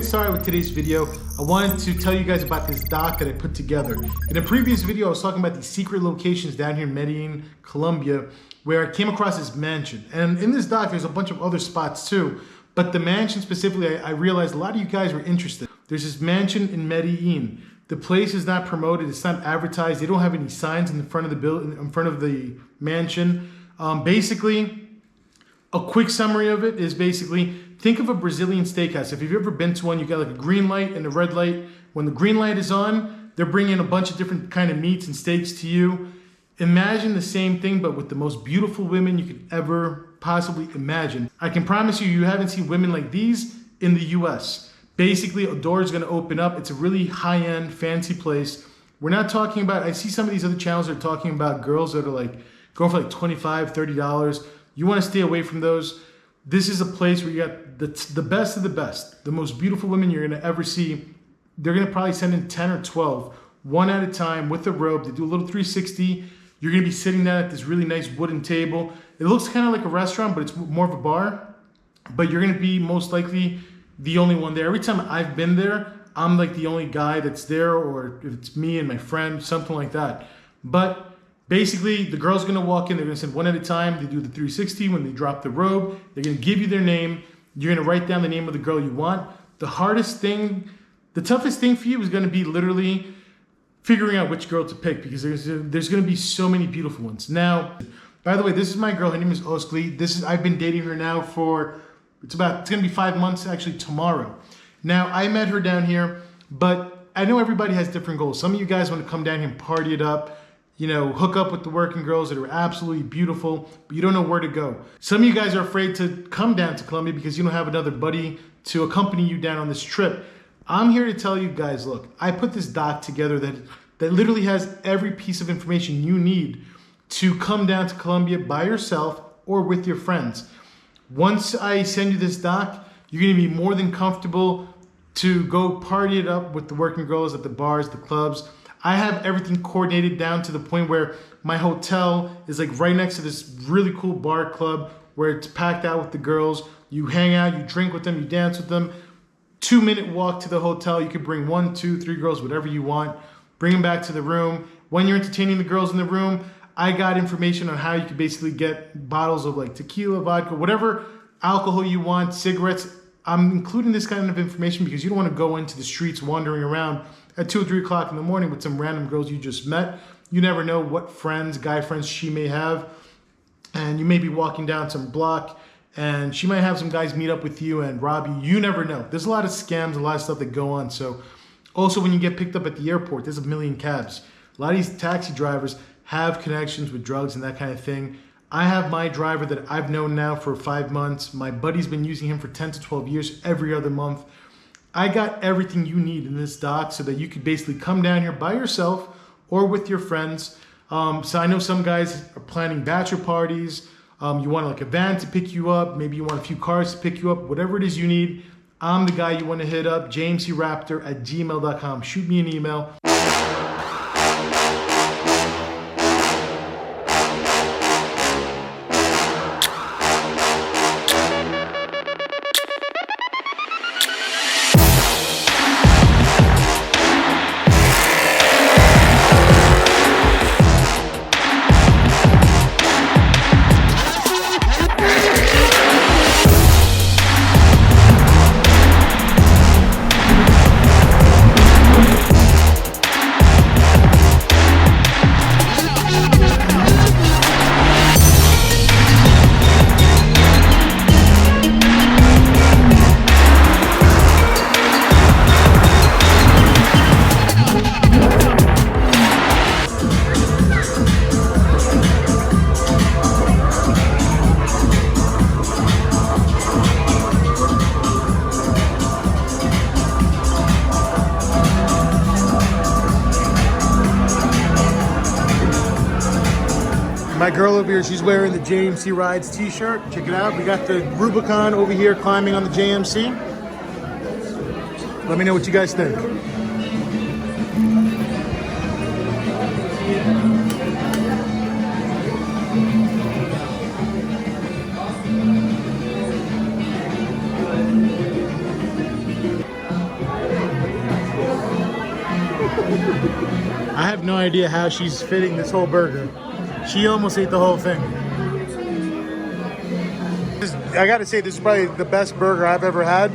get started with today's video, I wanted to tell you guys about this doc that I put together. In a previous video, I was talking about these secret locations down here in Medellin, Colombia, where I came across this mansion. And in this doc, there's a bunch of other spots too, but the mansion specifically, I realized a lot of you guys were interested. There's this mansion in Medellin. The place is not promoted, it's not advertised. They don't have any signs in front of the building, in front of the mansion. Basically, a quick summary of it is basically, think of a Brazilian steakhouse. If you've ever been to one, you got like a green light and a red light. When the green light is on, they're bringing a bunch of different kind of meats and steaks to you. Imagine the same thing, but with the most beautiful women you could ever possibly imagine. I can promise you, you haven't seen women like these in the US. Basically, a door is gonna open up. It's a really high-end, fancy place. We're not talking about, I see some of these other channels that are talking about girls that are like going for like $25, $30. You wanna stay away from those. This is a place where you got the best of the best, the most beautiful women you're gonna ever see. They're gonna probably send in 10 or 12, one at a time with a robe. They do a little 360. You're gonna be sitting down at this really nice wooden table. It looks kind of like a restaurant, but it's more of a bar. But you're gonna be most likely the only one there. Every time I've been there, I'm like the only guy that's there, or if it's me and my friend, something like that. But basically, the girl's gonna walk in, they're gonna send one at a time. They do the 360. When they drop the robe, they're gonna give you their name. You're gonna write down the name of the girl you want. The hardest thing, the toughest thing for you is gonna be literally figuring out which girl to pick, because there's gonna be so many beautiful ones. Now, by the way, this is my girl, her name is Oskli. I've been dating her now for, it's gonna be 5 months actually tomorrow. Now, I met her down here, but I know everybody has different goals. Some of you guys wanna come down here and party it up, you know, hook up with the working girls that are absolutely beautiful, but you don't know where to go. Some of you guys are afraid to come down to Colombia because you don't have another buddy to accompany you down on this trip. I'm here to tell you guys, look, I put this doc together that literally has every piece of information you need to come down to Colombia by yourself or with your friends. Once I send you this doc, you're gonna be more than comfortable to go party it up with the working girls at the bars, the clubs. I have everything coordinated down to the point where my hotel is like right next to this really cool bar club where it's packed out with the girls. You hang out, you drink with them, you dance with them. 2-minute walk to the hotel. You could bring 1, 2, 3 girls, whatever you want. Bring them back to the room. When you're entertaining the girls in the room, I got information on how you could basically get bottles of like tequila, vodka, whatever alcohol you want, cigarettes. I'm including this kind of information because you don't want to go into the streets wandering around at 2 or 3 o'clock in the morning with some random girls you just met. You never know what friends, guy friends she may have. And you may be walking down some block and she might have some guys meet up with you and rob you. You never know. There's a lot of scams, a lot of stuff that go on. So also when you get picked up at the airport, there's a million cabs. A lot of these taxi drivers have connections with drugs and that kind of thing. I have my driver that I've known now for 5 months. My buddy's been using him for 10 to 12 years every other month. I got everything you need in this doc so that you could basically come down here by yourself or with your friends. So I know some guys are planning bachelor parties. You want like a van to pick you up. Maybe you want a few cars to pick you up. Whatever it is you need, I'm the guy you want to hit up, jamescraptor@gmail.com. Shoot me an email. My girl over here, she's wearing the JMC Rides t-shirt. Check it out. We got the Rubicon over here climbing on the JMC. Let me know what you guys think. I have no idea how she's fitting this whole burger. She almost ate the whole thing. I gotta say, this is probably the best burger I've ever had.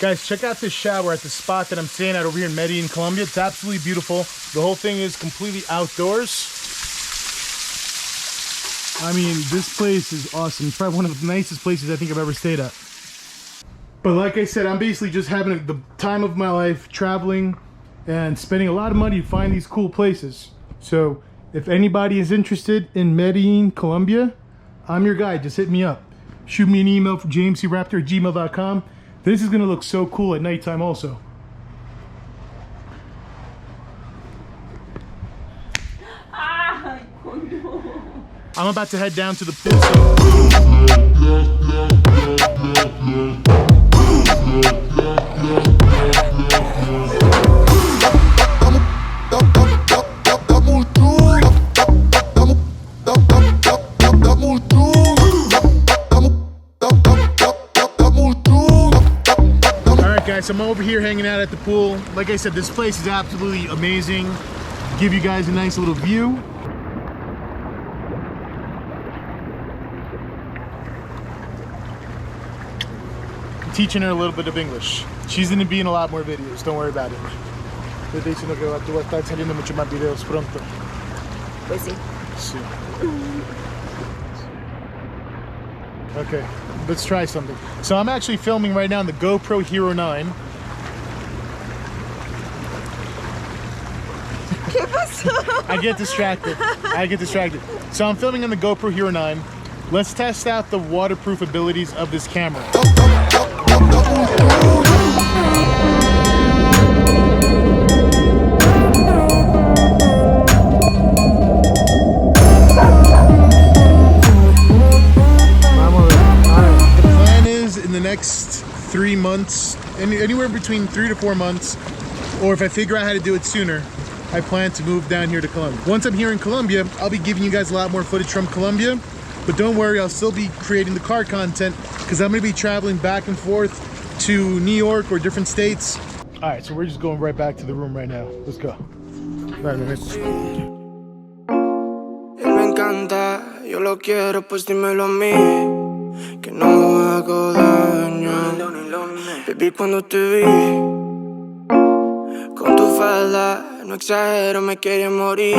Guys, check out this shower at the spot that I'm staying at over here in Medellin, Colombia. It's absolutely beautiful. The whole thing is completely outdoors. I mean, this place is awesome. It's probably one of the nicest places I think I've ever stayed at. But like I said, I'm basically just having the time of my life, traveling and spending a lot of money to find these cool places. So if anybody is interested in Medellin, Colombia, I'm your guy. Just hit me up. Shoot me an email for jamescraptor@gmail.com. This is gonna look so cool at nighttime also. I'm about to head down to the pool. Alright guys, I'm over here hanging out at the pool. Like I said, this place is absolutely amazing. Give you guys a nice little view. Teaching her a little bit of English. She's gonna be in a lot more videos, don't worry about it. Te estoy diciendo que tú vas a estar saliendo mucho más videos pronto. Pues sí. Sí. Okay, let's try something. So I'm actually filming right now on the GoPro Hero 9. ¿Qué pasó? I get distracted. So I'm filming on the GoPro Hero 9. Let's test out the waterproof abilities of this camera. The plan is in the next 3 months, anywhere between 3 to 4 months, or if I figure out how to do it sooner, I plan to move down here to Colombia. Once I'm here in Colombia, I'll be giving you guys a lot more footage from Colombia. But don't worry, I'll still be creating the car content because I'm going to be traveling back and forth to New York or different states. All right, so we're just going right back to the room right now. Let's go. All right, man. Me encanta, yo lo quiero, pues dímelo a mí, que no hago daño. Baby, cuando te vi con tu falda, no exagero, me quería morir.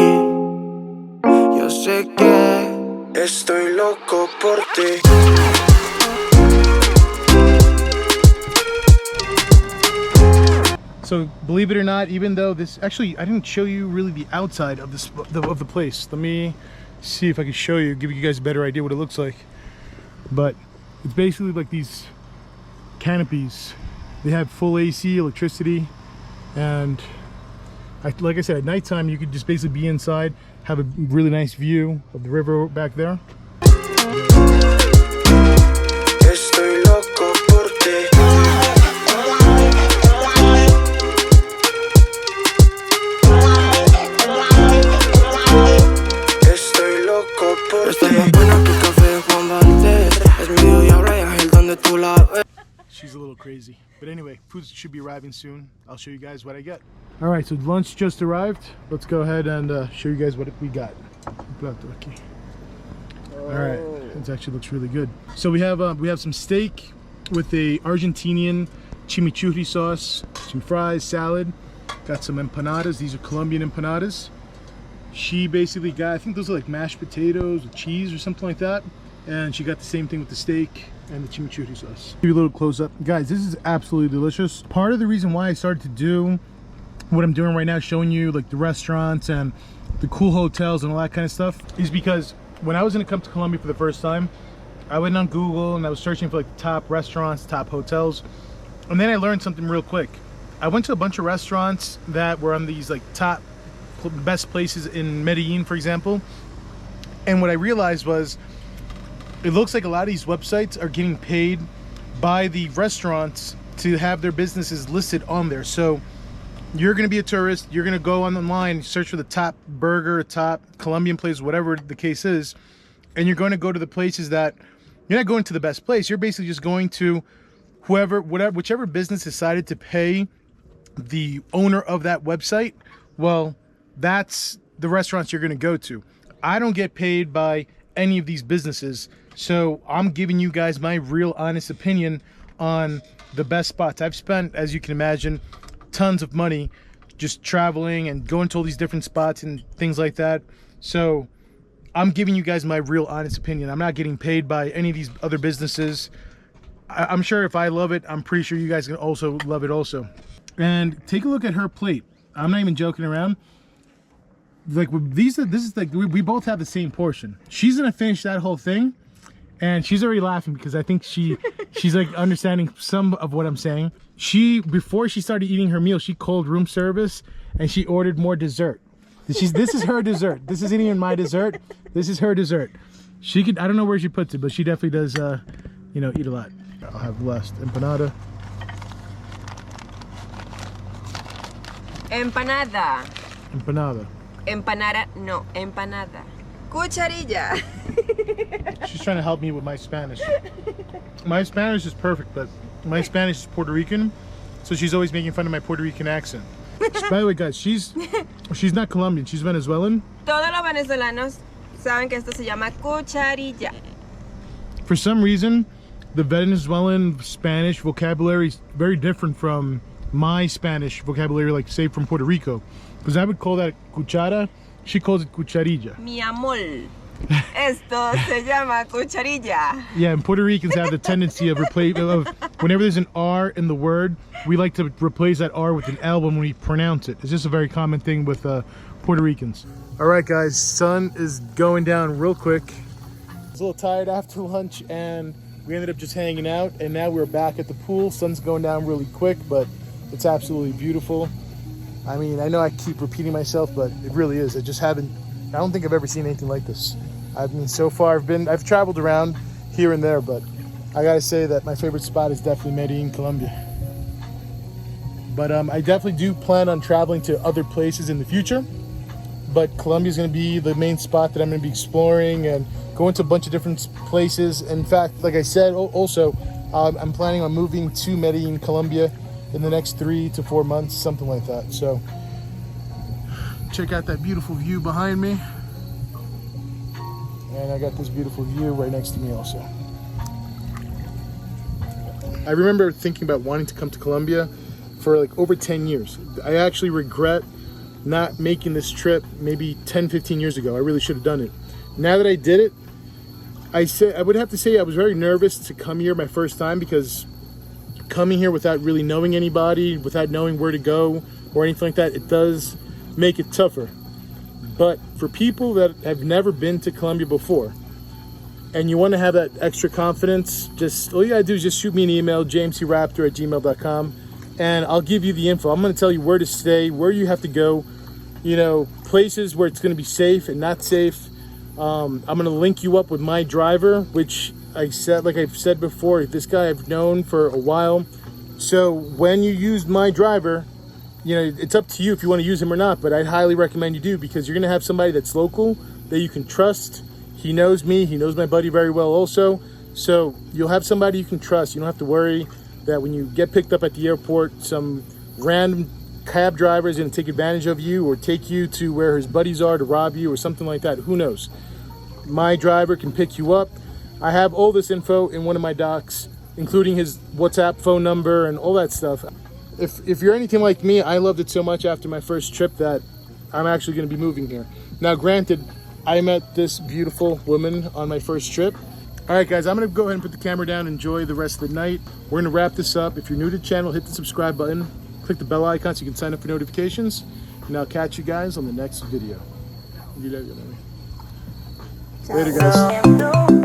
Yo sé que estoy loco por ti. So believe it or not, even though this actually, I didn't show you really the outside of this of the place. Let me see if I can show you, give you guys a better idea what it looks like. But it's basically like these canopies. They have full AC, electricity, and like I said, at nighttime you could just basically be inside, have a really nice view of the river back there. Estoy loco por ti. Estoy loco por ti. Está más buena que café de Juan Valdez. Es medio diablo y ángel donde tú la ves. She's a little crazy. But anyway, food should be arriving soon. I'll show you guys what I get. All right, so lunch just arrived. Let's go ahead and show you guys what we got. All right, it actually looks really good. So we have some steak with a Argentinian chimichurri sauce, some fries, salad. Got some empanadas. These are Colombian empanadas. She basically got, I think those are like mashed potatoes with cheese or something like that. And she got the same thing with the steak and the chimichurri sauce. Give you a little close up. Guys, this is absolutely delicious. Part of the reason why I started to do what I'm doing right now, showing you like the restaurants and the cool hotels and all that kind of stuff, is because when I was gonna come to Colombia for the first time, I went on Google and I was searching for like the top restaurants, top hotels. And then I learned something real quick. I went to a bunch of restaurants that were on these like top best places in Medellin, for example. And what I realized was, it looks like a lot of these websites are getting paid by the restaurants to have their businesses listed on there. So you're going to be a tourist, you're going to go online, search for the top burger, top Colombian place, whatever the case is, and you're going to go to the places that, you're not going to the best place, you're basically just going to whichever business decided to pay the owner of that website, well, that's the restaurants you're going to go to. I don't get paid by any of these businesses, so I'm giving you guys my real honest opinion on the best spots. I've spent, as you can imagine, tons of money just traveling and going to all these different spots and things like that. So I'm giving you guys my real honest opinion. I'm not getting paid by any of these other businesses. I'm sure if I love it, I'm pretty sure you guys can also love it also. And take a look at her plate. I'm not even joking around. Like this is like we both have the same portion. She's gonna finish that whole thing, and she's already laughing because I think she's like understanding some of what I'm saying. Before she started eating her meal, she called room service and she ordered more dessert. This is her dessert. This isn't even my dessert. This is her dessert. I don't know where she puts it, but she definitely does you know, eat a lot. I'll have last empanada. Empanada. Empanada. Empanada, no, empanada. Cucharilla. She's trying to help me with my Spanish. My Spanish is perfect, but my Spanish is Puerto Rican, so she's always making fun of my Puerto Rican accent. By the way, guys, she's not Colombian, she's Venezuelan. Todos los venezolanos saben que esto se llama cucharilla. For some reason, the Venezuelan Spanish vocabulary is very different from my Spanish vocabulary, like say from Puerto Rico, because I would call that cuchara, she calls it cucharilla. Mi amor, esto se llama cucharilla. Yeah, and Puerto Ricans have the tendency of whenever there's an R in the word, we like to replace that R with an L when we pronounce it. It's just a very common thing with Puerto Ricans. All right, guys, sun is going down real quick. I was a little tired after lunch, and we ended up just hanging out, and now we're back at the pool. Sun's going down really quick, but it's absolutely beautiful. I mean, I know I keep repeating myself, but it really is. I don't think I've ever seen anything like this. I mean, so far I've traveled around here and there, but I gotta say that my favorite spot is definitely Medellin, Colombia. But I definitely do plan on traveling to other places in the future, but Colombia is gonna be the main spot that I'm gonna be exploring and going to a bunch of different places. In fact, like I said, also, I'm planning on moving to Medellin, Colombia in the next 3 to 4 months, something like that. So check out that beautiful view behind me. And I got this beautiful view right next to me also. I remember thinking about wanting to come to Colombia for like over 10 years. I actually regret not making this trip maybe 10, 15 years ago. I really should have done it. Now that I did it, I would have to say I was very nervous to come here my first time, because coming here without really knowing anybody, without knowing where to go or anything like that, it does make it tougher. But for people that have never been to Colombia before and you want to have that extra confidence, just all you gotta do is just shoot me an email, jamescraptor@gmail.com, and I'll give you the info. I'm going to tell you where to stay, where you have to go, you know, places where it's going to be safe and not safe. I'm going to link you up with my driver, which I've said before, this guy I've known for a while. So when you use my driver, you know, it's up to you if you want to use him or not, but I'd highly recommend you do, because you're going to have somebody that's local that you can trust. He knows me, he knows my buddy very well also. So you'll have somebody you can trust. You don't have to worry that when you get picked up at the airport, some random cab driver is going to take advantage of you or take you to where his buddies are to rob you or something like that. Who knows? My driver can pick you up. I have all this info in one of my docs, including his WhatsApp phone number and all that stuff. If you're anything like me, I loved it so much after my first trip that I'm actually going to be moving here. Now, granted, I met this beautiful woman on my first trip. All right, guys, I'm going to go ahead and put the camera down and enjoy the rest of the night. We're going to wrap this up. If you're new to the channel, hit the subscribe button. Click the bell icon so you can sign up for notifications. And I'll catch you guys on the next video. Later, guys.